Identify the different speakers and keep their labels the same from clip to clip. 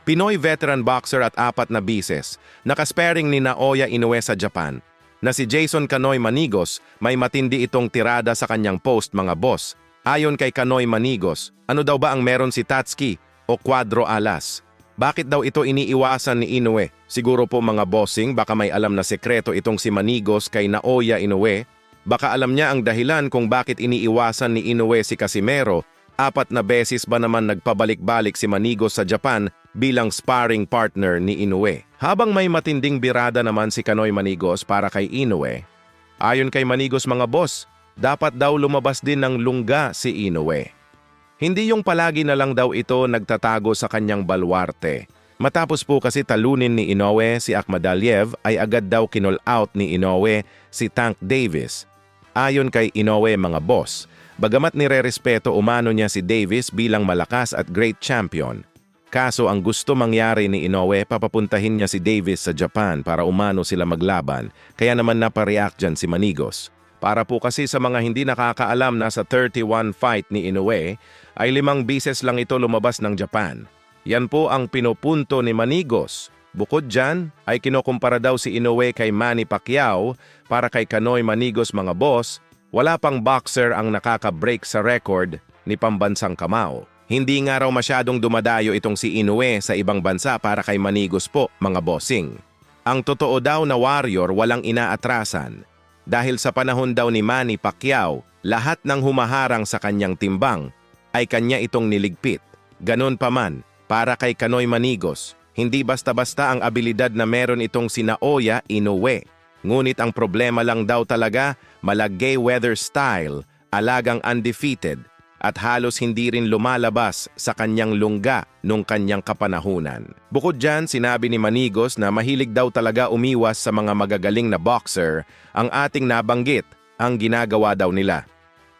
Speaker 1: Pinoy veteran boxer at 4 na bises, nakasparing ni Naoya Inoue sa Japan, na si Jason Kanoy Manigos, may matindi itong tirada sa kanyang post mga boss. Ayon kay Kanoy Manigos, ano daw ba ang meron si Tatsuki o Cuadro Alas? Bakit daw ito iniiwasan ni Inoue? Siguro po mga bossing, baka may alam na sekreto itong si Manigos kay Naoya Inoue. Baka alam niya ang dahilan kung bakit iniiwasan ni Inoue si Casimero. 4 na beses ba naman nagpabalik-balik si Manigos sa Japan bilang sparring partner ni Inoue. Habang may matinding birada naman si Kanoy Manigos para kay Inoue, ayon kay Manigos mga boss, dapat daw lumabas din ng lungga si Inoue. Hindi yung palagi na lang daw ito nagtatago sa kanyang balwarte. Matapos po kasi talunin ni Inoue si Akhmadaliev ay agad daw kinol out ni Inoue si Tank Davis. Ayon kay Inoue mga boss, bagamat nire-respeto umano niya si Davis bilang malakas at great champion. Kaso ang gusto mangyari ni Inoue, papapuntahin niya si Davis sa Japan para umano sila maglaban, kaya naman napareact dyan si Manigos. Para po kasi sa mga hindi nakakaalam na sa 31 fight ni Inoue, ay 5 bises lang ito lumabas ng Japan. Yan po ang pinupunto ni Manigos. Bukod dyan, ay kinukumpara daw si Inoue kay Manny Pacquiao. Para kay Kanoy Manigos mga boss, wala pang boxer ang nakaka-break sa record ni pambansang kamao. Hindi nga raw masyadong dumadayo itong si Inoue sa ibang bansa para kay Manigos po mga bossing. Ang totoo daw na warrior walang inaatrasan. Dahil sa panahon daw ni Manny Pacquiao, lahat ng humaharang sa kanyang timbang ay kanya itong niligpit. Ganon pa man, para kay Kanoy Manigos, hindi basta-basta ang abilidad na meron itong si Naoya Inoue. Ngunit ang problema lang daw talaga, malagay weather style, alagang undefeated, at halos hindi rin lumalabas sa kanyang lungga nung kanyang kapanahunan. Bukod dyan, sinabi ni Manigos na mahilig daw talaga umiwas sa mga magagaling na boxer. Ang ating nabanggit, ang ginagawa daw nila.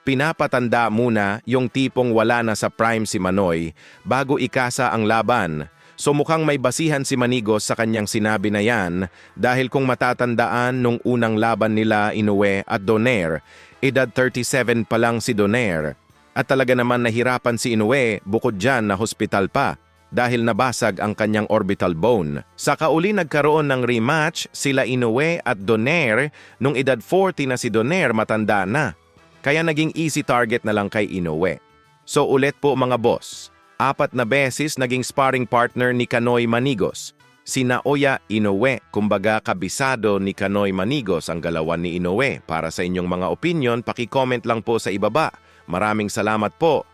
Speaker 1: Pinapatanda muna yung tipong wala na sa prime si Manoy bago ikasa ang laban. So mukhang may basihan si Manigos sa kanyang sinabi na yan dahil kung matatandaan nung unang laban nila Inoue at Donaire, edad 37 pa lang si Donaire. At talaga naman nahirapan si Inoue, bukod dyan na hospital pa dahil nabasag ang kanyang orbital bone. Sa kauli nagkaroon ng rematch sila Inoue at Donaire nung edad 40 na si Donaire, matanda na. Kaya naging easy target na lang kay Inoue. So ulit po mga boss, 4 na beses naging sparring partner ni Kanoy Manigos. Si Naoya Inoue, kumbaga kabisado ni Kanoy Manigos ang galawan ni Inoue. Para sa inyong mga opinion, paki-comment lang po sa ibaba. Maraming salamat po.